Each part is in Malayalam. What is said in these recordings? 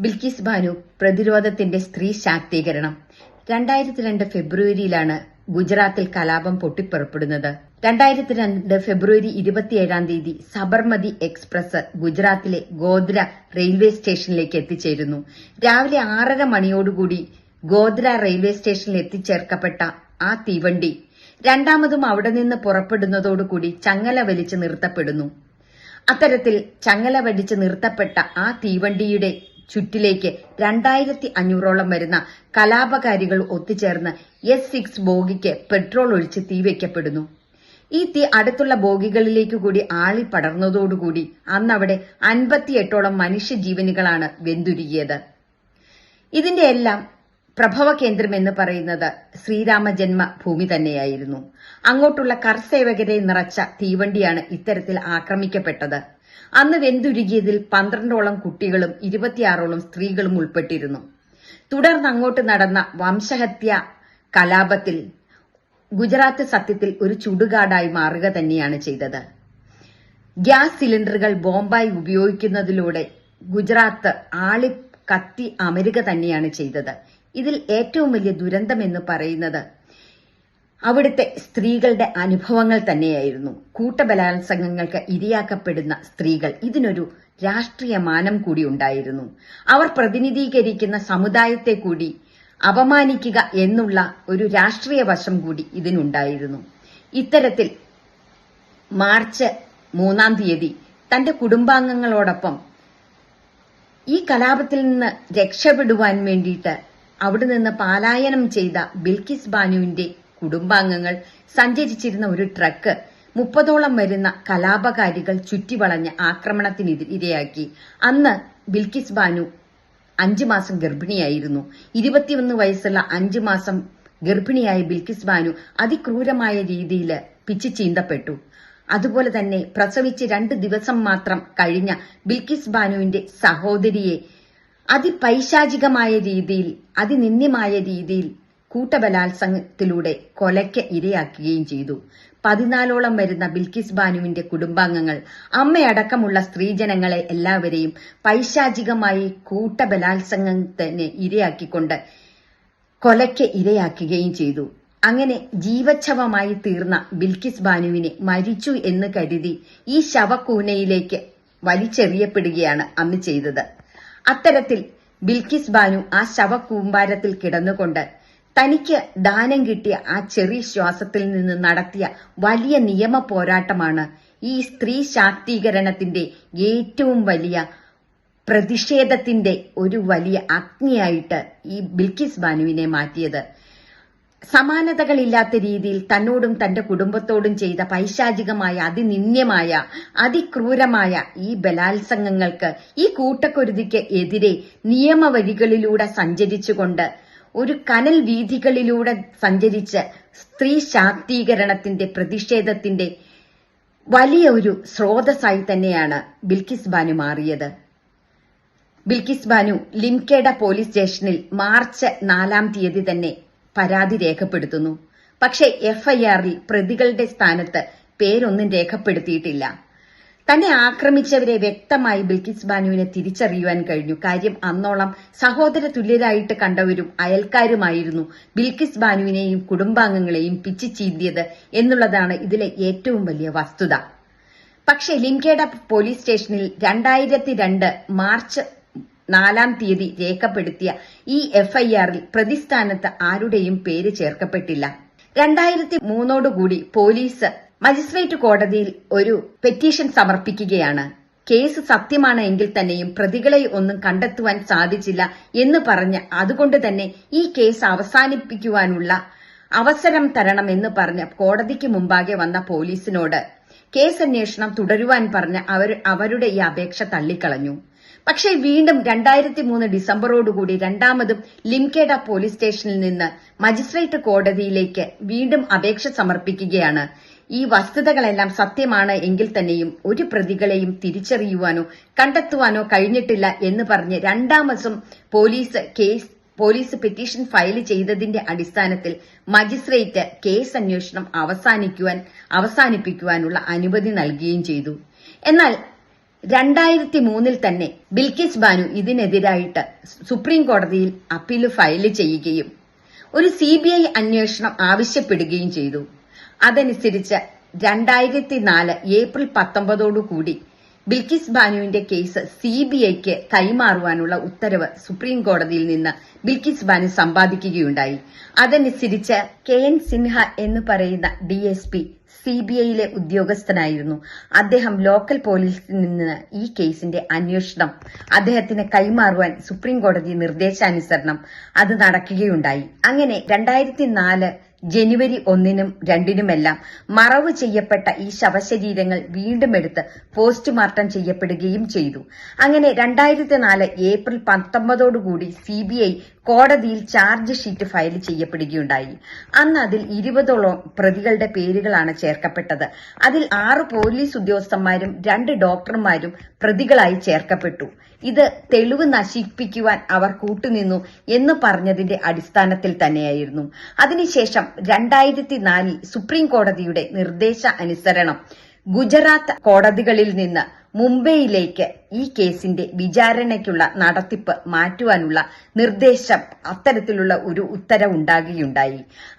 ബിൽക്കിസ് ബാനു പ്രതിരോധത്തിന്റെ സ്ത്രീ ശാക്തീകരണം. 2002 ഫെബ്രുവരിയിലാണ് ഗുജറാത്തിൽ കലാപം പൊട്ടിപ്പുറപ്പെടുന്നത്. 2002 ഫെബ്രുവരി 27 സബർമതി എക്സ്പ്രസ് ഗുജറാത്തിലെ ഗോദ്ര റെയിൽവേ സ്റ്റേഷനിലേക്ക് എത്തിച്ചേരുന്നു. രാവിലെ 6:30 മണിയോടുകൂടി ഗോദ്ര റെയിൽവേ സ്റ്റേഷനിൽ എത്തിച്ചേർക്കപ്പെട്ട ആ തീവണ്ടി രണ്ടാമതും അവിടെ നിന്ന് പുറപ്പെടുന്നതോടുകൂടി ചങ്ങല വലിച്ച് നിർത്തപ്പെടുന്നു. അത്തരത്തിൽ ചങ്ങല വലിച്ച് നിർത്തപ്പെട്ട ആ തീവണ്ടിയുടെ ചുറ്റിലേക്ക് 2500ഓളം വരുന്ന കലാപകാരികൾ ഒത്തുചേർന്ന് S6 ബോഗിക്ക് പെട്രോൾ ഒഴിച്ച് തീവയ്ക്കപ്പെടുന്നു. ഈ തീ അടുത്തുള്ള ബോഗികളിലേക്ക് കൂടി ആളി പടർന്നതോടുകൂടി അന്നവിടെ 58ഓളം മനുഷ്യജീവനുകളാണ് വെന്തുരുകിയത്. ഇതിന്റെ എല്ലാം പ്രഭവ കേന്ദ്രം എന്ന് പറയുന്നത് ശ്രീരാമ ജന്മഭൂമി തന്നെയായിരുന്നു. അങ്ങോട്ടുള്ള കർസേവകരെ നിറച്ച തീവണ്ടിയാണ് ഇത്തരത്തിൽ ആക്രമിക്കപ്പെട്ടത്. അന്ന് വെന്തുരുകിയതിൽ 12ഓളം കുട്ടികളും 26ഓളം സ്ത്രീകളും ഉൾപ്പെട്ടിരുന്നു. തുടർന്ന് അങ്ങോട്ട് നടന്ന വംശഹത്യ കലാപത്തിൽ ഗുജറാത്ത് സത്യത്തിൽ ഒരു ചുടുകാടായി മാറുക തന്നെയാണ് ചെയ്തത്. ഗ്യാസ് സിലിണ്ടറുകൾ ബോംബായി ഉപയോഗിക്കുന്നതിലൂടെ ഗുജറാത്ത് ആളി കത്തി അമരുക തന്നെയാണ് ചെയ്തത്. ഇതിൽ ഏറ്റവും വലിയ ദുരന്തം എന്ന് പറയുന്നത് അവിടുത്തെ സ്ത്രീകളുടെ അനുഭവങ്ങൾ തന്നെയായിരുന്നു. കൂട്ടബലാത്സംഗങ്ങൾക്ക് ഇരയാക്കപ്പെടുന്ന സ്ത്രീകൾ, ഇതിനൊരു രാഷ്ട്രീയ മാനം കൂടി ഉണ്ടായിരുന്നു. അവർ പ്രതിനിധീകരിക്കുന്ന സമുദായത്തെ കൂടി അപമാനിക്കുക എന്നുള്ള ഒരു രാഷ്ട്രീയ വശം കൂടി ഇതിനുണ്ടായിരുന്നു. ഇത്തരത്തിൽ മാർച്ച് 3 തന്റെ കുടുംബാംഗങ്ങളോടൊപ്പം ഈ കലാപത്തിൽ നിന്ന് രക്ഷപ്പെടുവാൻ വേണ്ടിയിട്ട് അവിടെ നിന്ന് പലായനം ചെയ്ത ബിൽക്കിസ് ബാനുവിന്റെ കുടുംബാംഗങ്ങൾ സഞ്ചരിച്ചിരുന്ന ഒരു ട്രക്ക് 30ഓളം വരുന്ന കലാപകാരികൾ ചുറ്റിവളഞ്ഞ് ആക്രമണത്തിനിരയാക്കി. അന്ന് ബിൽക്കിസ് ബാനു 5 മാസം ഗർഭിണിയായിരുന്നു. 21 വയസ്സുള്ള 5 മാസം ഗർഭിണിയായ ബിൽക്കിസ് ബാനു അതിക്രൂരമായ രീതിയിൽ പിച്ചു ചീന്തപ്പെട്ടു. അതുപോലെ തന്നെ പ്രസവിച്ച് 2 ദിവസം മാത്രം കഴിഞ്ഞ ബിൽക്കിസ് ബാനുവിന്റെ സഹോദരിയെ അതിപൈശാചികമായ രീതിയിൽ, അതിനിന്ദ്യമായ രീതിയിൽ കൂട്ടബലാത്സംഗത്തിലൂടെ കൊലയ്ക്ക് ഇരയാക്കുകയും ചെയ്തു. 14ഓളം വരുന്ന ബിൽക്കിസ് ബാനുവിന്റെ കുടുംബാംഗങ്ങൾ, അമ്മയടക്കമുള്ള സ്ത്രീജനങ്ങളെ എല്ലാവരെയും പൈശാചികമായി കൂട്ടബലാത്സംഗത്തിന് ഇരയാക്കിക്കൊണ്ട് കൊലയ്ക്ക് ഇരയാക്കുകയും ചെയ്തു. അങ്ങനെ ജീവച്ഛവമായി തീർന്ന ബിൽക്കിസ് ബാനുവിനെ മരിച്ചു എന്ന് കരുതി ഈ ശവക്കൂനയിലേക്ക് വലിച്ചെറിയപ്പെടുകയാണ് അന്ന് ചെയ്തത്. അത്തരത്തിൽ ബിൽക്കിസ് ബാനു ആ ശവകൂമ്പാരത്തിൽ കിടന്നുകൊണ്ട് തനിക്ക് ദാനം കിട്ടിയ ആ ചെറിയ ശ്വാസത്തിൽ നിന്ന് നടത്തിയ വലിയ നിയമ പോരാട്ടമാണ് ഈ സ്ത്രീ ശാക്തീകരണത്തിന്റെ ഏറ്റവും വലിയ പ്രതിഷേധത്തിന്റെ ഒരു വലിയ അഗ്നിയായിട്ട് ഈ ബിൽക്കിസ് ബാനുവിനെ മാറ്റിയത്. സമാനതകളില്ലാത്ത രീതിയിൽ തന്നോടും തന്റെ കുടുംബത്തോടും ചെയ്ത പൈശാചികമായ, അതിനിന്ദ്യമായ, അതിക്രൂരമായ ഈ ബലാത്സംഗങ്ങൾക്ക്, ഈ കൂട്ടക്കുരുതിക്ക് എതിരെ നിയമവഴികളിലൂടെ സഞ്ചരിച്ചുകൊണ്ട്, ഒരു കനൽ വീഥികളിലൂടെ സഞ്ചരിച്ച് സ്ത്രീ ശാക്തീകരണത്തിന്റെ പ്രതിഷേധത്തിന്റെ വലിയ ഒരു സ്രോതസ്സായി തന്നെയാണ് ബിൽക്കിസ് ബാനു മാറിയത്. ബിൽക്കിസ് ബാനു ലിംകേഡ പോലീസ് സ്റ്റേഷനിൽ മാർച്ച് 4 തന്നെ പരാതി രേഖപ്പെടുത്തുന്നു. പക്ഷേ FIRൽ പ്രതികളുടെ സ്ഥാനത്ത് പേരൊന്നും രേഖപ്പെടുത്തിയിട്ടില്ല. തന്നെ ആക്രമിച്ചവരെ വ്യക്തമായി ബിൽക്കിസ് ബാനുവിനെ തിരിച്ചറിയുവാൻ കഴിഞ്ഞു. കാര്യം അന്നോളം സഹോദര തുല്യരായിട്ട് കണ്ടവരും അയൽക്കാരുമായിരുന്നു ബിൽക്കിസ് ബാനുവിനെയും കുടുംബാംഗങ്ങളെയും പിച്ചു ചീന്തിയത് എന്നുള്ളതാണ് ഇതിലെ ഏറ്റവും വലിയ വസ്തുത. പക്ഷേ ലിംകേഡ പോലീസ് സ്റ്റേഷനിൽ 2002 മാർച്ച് 4 രേഖപ്പെടുത്തിയ ഈ FIRൽ പ്രതിസ്ഥാനത്ത് ആരുടെയും പേര് ചേർക്കപ്പെട്ടില്ല. 2003 പോലീസ് മജിസ്ട്രേറ്റ് കോടതിയിൽ ഒരു പെറ്റീഷൻ സമർപ്പിക്കുകയാണ്. കേസ് സത്യമാണ് എങ്കിൽ തന്നെയും പ്രതികളെ ഒന്നും കണ്ടെത്തുവാൻ സാധിച്ചില്ല എന്ന് പറഞ്ഞ്, അതുകൊണ്ട് തന്നെ ഈ കേസ് അവസാനിപ്പിക്കുവാനുള്ള അവസരം തരണമെന്ന് പറഞ്ഞ് കോടതിക്ക് മുമ്പാകെ വന്ന പോലീസിനോട് കേസ് അന്വേഷണം തുടരുവാൻ പറഞ്ഞ് അവരുടെ ഈ അപേക്ഷ തള്ളിക്കളഞ്ഞു. പക്ഷേ വീണ്ടും 2003 ഡിസംബറോടുകൂടി രണ്ടാമതും ലിംകേഡ പോലീസ് സ്റ്റേഷനിൽ നിന്ന് മജിസ്ട്രേറ്റ് കോടതിയിലേക്ക് വീണ്ടും അപേക്ഷ സമർപ്പിക്കുകയാണ്. ഈ വസ്തുതകളെല്ലാം സത്യമാണ് എങ്കിൽ തന്നെയും ഒരു പ്രതികളെയും തിരിച്ചറിയുവാനോ കണ്ടെത്തുവാനോ കഴിഞ്ഞിട്ടില്ല എന്ന് പറഞ്ഞ് രണ്ടാമതും പോലീസ് പെറ്റീഷൻ ഫയൽ ചെയ്തതിന്റെ അടിസ്ഥാനത്തിൽ മജിസ്ട്രേറ്റ് കേസ് അന്വേഷണം അവസാനിപ്പിക്കുവാനുള്ള അനുമതി നൽകുകയും ചെയ്തു. എന്നാൽ 2003 തന്നെ ബിൽക്കിസ് ബാനു ഇതിനെതിരായിട്ട് സുപ്രീം കോടതിയിൽ അപ്പീൽ ഫയൽ ചെയ്യുകയും ഒരു CBI അന്വേഷണം ആവശ്യപ്പെടുകയും ചെയ്തു. അതനുസരിച്ച് 2004 ഏപ്രിൽ 19 ബിൽക്കിസ് ബാനുവിന്റെ കേസ് CBIക്ക് കൈമാറുവാനുള്ള ഉത്തരവ് സുപ്രീം കോടതിയിൽ നിന്ന് ബിൽക്കിസ് ബാനു സമ്പാദിക്കുകയുണ്ടായി. അതനുസരിച്ച് KN സിൻഹ എന്ന് പറയുന്ന DSP CBIയിലെ ഉദ്യോഗസ്ഥനായിരുന്നു. അദ്ദേഹം ലോക്കൽ പോലീസിൽ നിന്ന് ഈ കേസിന്റെ അന്വേഷണം അദ്ദേഹത്തിന് കൈമാറുവാൻ സുപ്രീം കോടതി നിർദ്ദേശാനുസരണം അത് നടക്കുകയുണ്ടായി. അങ്ങനെ 2004 ജനുവരി 1-നും 2-നുമെല്ലാം മറവ് ചെയ്യപ്പെട്ട ഈ ശവശരീരങ്ങൾ വീണ്ടും എടുത്ത് പോസ്റ്റ്മോർട്ടം ചെയ്യപ്പെടുകയും ചെയ്തു. അങ്ങനെ 2004 ഏപ്രിൽ 19 CBI കോടതിയിൽ ചാർജ് ഷീറ്റ് ഫയൽ ചെയ്യപ്പെടുകയുണ്ടായി. അന്ന് അതിൽ 20ഓളം പ്രതികളുടെ പേരുകളാണ് ചേർക്കപ്പെട്ടത്. അതിൽ 6 പോലീസ് ഉദ്യോഗസ്ഥന്മാരും 2 ഡോക്ടർമാരും പ്രതികളായി ചേർക്കപ്പെട്ടു. ഇത് തെളിവ് നശിപ്പിക്കുവാൻ അവർ കൂട്ടുനിന്നു എന്ന് പറഞ്ഞതിന്റെ അടിസ്ഥാനത്തിൽ തന്നെയായിരുന്നു. അതിനുശേഷം 2004 സുപ്രീം കോടതിയുടെ നിർദ്ദേശ അനുസരണം ഗുജറാത്ത് കോടതികളിൽ നിന്ന് മുംബൈയിലേക്ക് ഈ കേസിന്റെ വിചാരണയ്ക്കുള്ള നടത്തിപ്പ് മാറ്റുവാനുള്ള നിർദ്ദേശം അത്തരത്തിലുള്ള ഒരു ഉത്തരവുണ്ടാകുകയുണ്ടായി.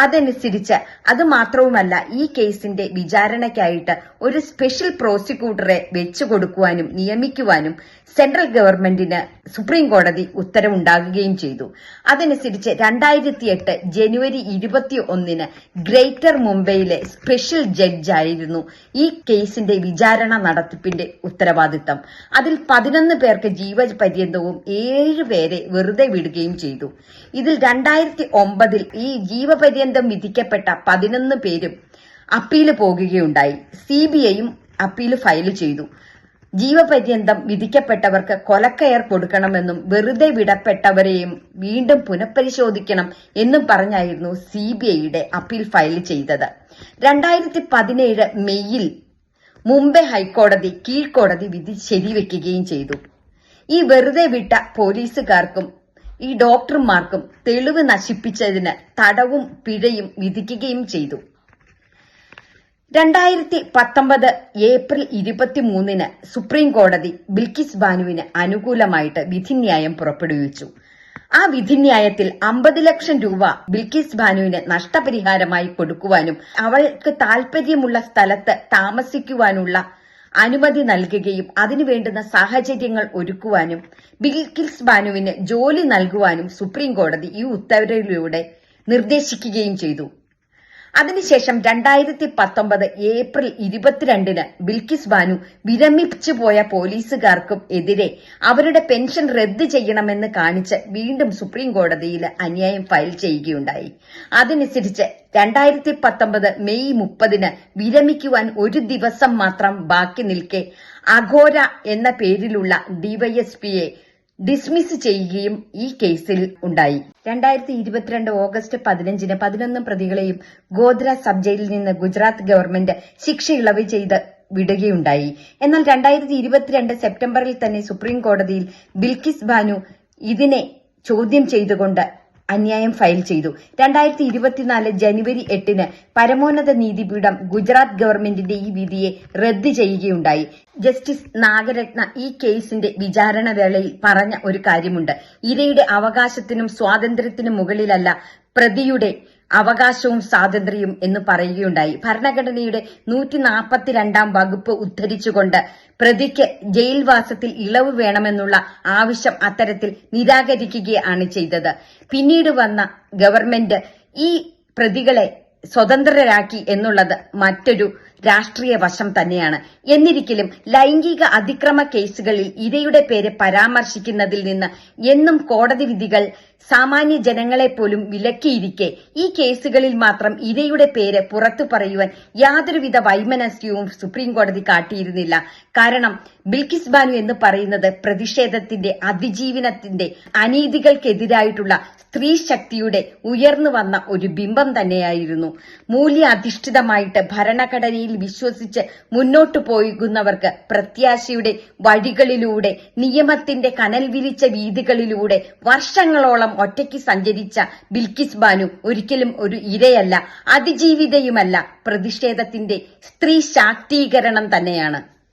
അതനുസരിച്ച് അത് മാത്രവുമല്ല, ഈ കേസിന്റെ വിചാരണയ്ക്കായിട്ട് ഒരു സ്പെഷ്യൽ പ്രോസിക്യൂട്ടറെ വെച്ചുകൊടുക്കുവാനും നിയമിക്കുവാനും സെൻട്രൽ ഗവൺമെന്റിന് സുപ്രീം കോടതി ഉത്തരവുണ്ടാകുകയും ചെയ്തു. അതനുസരിച്ച് 2008 ജനുവരി 21 ഗ്രേറ്റർ മുംബൈയിലെ സ്പെഷ്യൽ ജഡ്ജായിരുന്നു ഈ കേസിന്റെ വിചാരണ നടത്തിപ്പിന്റെ ഉത്തരവാദിത്തം. അതിൽ 11 പേർക്ക് ജീവപര്യന്തവും 7 പേരെ വെറുതെ വിടുകയും ചെയ്തു. ഇതിൽ 2009 ഈ ജീവപര്യന്തം വിധിക്കപ്പെട്ട 11 പേരും അപ്പീല് പോകുകയുണ്ടായി. CBIയും അപ്പീല് ഫയൽ ചെയ്തു. ജീവപര്യന്തം വിധിക്കപ്പെട്ടവർക്ക് കൊലക്കയർ കൊടുക്കണമെന്നും വെറുതെ വിടപ്പെട്ടവരെയും വീണ്ടും പുനഃപരിശോധിക്കണം എന്നും പറഞ്ഞായിരുന്നു CBIയുടെ അപ്പീൽ ഫയൽ ചെയ്തത്. 2017 മെയ്യിൽ മുംബൈ ഹൈക്കോടതി കീഴ്ക്കോടതി വിധി ശരിവെക്കുകയും ചെയ്തു. ഈ വെറുതെ വിട്ട പോലീസുകാർക്കും ഈ ഡോക്ടർമാർക്കും തെളിവ് നശിപ്പിച്ചതിന് തടവും പിഴയും വിധിക്കുകയും ചെയ്തു. 2019 ഏപ്രിൽ 23 സുപ്രീം കോടതി ബിൽക്കിസ് ബാനുവിന് അനുകൂലമായിട്ട് വിധിന്യായം പുറപ്പെടുവിച്ചു. ആ വിധിന്യായത്തിൽ 50 ലക്ഷം രൂപ ബിൽക്കിസ് ബാനുവിന് നഷ്ടപരിഹാരമായി കൊടുക്കുവാനും അവൾക്ക് താൽപര്യമുള്ള സ്ഥലത്ത് താമസിക്കുവാനുള്ള അനുമതി നൽകുകയും അതിനു വേണ്ടുന്ന സാഹചര്യങ്ങൾ ഒരുക്കുവാനും ബിൽക്കിസ് ബാനുവിന് ജോലി നൽകുവാനും സുപ്രീം കോടതി ഈ ഉത്തരവിലൂടെ നിർദ്ദേശിക്കുകയും ചെയ്തു. അതിനുശേഷം 2019 ഏപ്രിൽ 22 ബിൽക്കിസ് ബാനു വിരമിച്ചു പോയ പോലീസുകാർക്കും എതിരെ അവരുടെ പെൻഷൻ റദ്ദ് ചെയ്യണമെന്ന് കാണിച്ച് വീണ്ടും സുപ്രീം കോടതിയിൽ അന്യായം ഫയൽ ചെയ്യുകയുണ്ടായി. അതനുസരിച്ച് 2019 മെയ് 30 വിരമിക്കുവാൻ ഒരു ദിവസം മാത്രം ബാക്കി നിൽക്കെ അഘോര എന്ന പേരിലുള്ള DYSPയെ ഡിസ്മിസ് ചെയ്യുകയും ഈ കേസിൽ ഉണ്ടായി. 2022 ഓഗസ്റ്റ് 15 11 പ്രതികളെയും ഗോദ്ര സബ് ജയിലിൽ നിന്ന് ഗുജറാത്ത് ഗവൺമെന്റ് ശിക്ഷ ഇളവ് ചെയ്ത് വിടുകയുണ്ടായി. എന്നാൽ 2022 സെപ്റ്റംബറിൽ തന്നെ സുപ്രീം കോടതിയിൽ ബിൽക്കിസ് ബാനു ഇതിനെ ചോദ്യം ചെയ്തുകൊണ്ട് അന്യായം ഫയൽ ചെയ്തു. 2024 ജനുവരി 8 പരമോന്നത നീതിപീഠം ഗുജറാത്ത് ഗവൺമെന്റിന്റെ ഈ വിധിയെ റദ്ദ് ചെയ്യുകയുണ്ടായി. ജസ്റ്റിസ് നാഗരത്ന ഈ കേസിന്റെ വിചാരണ വേളയിൽ പറഞ്ഞ ഒരു കാര്യമുണ്ട്. ഇരയുടെ അവകാശത്തിനും സ്വാതന്ത്ര്യത്തിനും മുകളിലല്ല പ്രതിയുടെ അവകാശവും സ്വാതന്ത്ര്യവും എന്ന് പറയുകയുണ്ടായി. ഭരണഘടനയുടെ 142 വകുപ്പ് ഉദ്ധരിച്ചുകൊണ്ട് പ്രതിക്ക് ജയിൽവാസത്തിൽ ഇളവ് വേണമെന്നുള്ള ആവശ്യം അത്തരത്തിൽ നിരാകരിക്കുകയാണ് ചെയ്തത്. പിന്നീട് വന്ന ഗവൺമെന്റ് ഈ പ്രതികളെ സ്വതന്ത്രരാക്കി എന്നുള്ളത് മറ്റൊരു രാഷ്ട്രീയ വശം തന്നെയാണ്. എന്നിരിക്കലും ലൈംഗിക അതിക്രമ കേസുകളിൽ ഇരയുടെ പേര് പരാമർശിക്കുന്നതിൽ നിന്ന് എന്നും കോടതി വിധികൾ സാമാന്യ ജനങ്ങളെ പോലും വിലക്കിയിരിക്കെ ഈ കേസുകളിൽ മാത്രം ഇരയുടെ പേര് പുറത്തു പറയുവാൻ യാതൊരുവിധ വൈമനസ്യവും സുപ്രീം കോടതി കാട്ടിയിരുന്നില്ല. കാരണം ബിൽക്കിസ് ബാനു എന്ന് പറയുന്നത് പ്രതിഷേധത്തിന്റെ, അതിജീവനത്തിന്റെ, അനീതികൾക്കെതിരായിട്ടുള്ള സ്ത്രീ ശക്തിയുടെ ഉയർന്നു വന്ന ഒരു ബിംബം തന്നെയായിരുന്നു. മൂല്യാധിഷ്ഠിതമായിട്ട് ഭരണഘടനയിൽ വിശ്വസിച്ച് മുന്നോട്ടു പോകുന്നവർക്ക് പ്രത്യാശയുടെ വഴികളിലൂടെ, നിയമത്തിന്റെ കനൽ വിരിച്ച വീഥികളിലൂടെ വർഷങ്ങളോളം ഒറ്റയ്ക്ക് സഞ്ചരിച്ച ബിൽക്കിസ് ബാനു ഒരിക്കലും ഒരു ഇരയല്ല, അതിജീവിതയുമല്ല, പ്രതിഷേധത്തിന്റെ സ്ത്രീ ശാക്തീകരണം തന്നെയാണ്.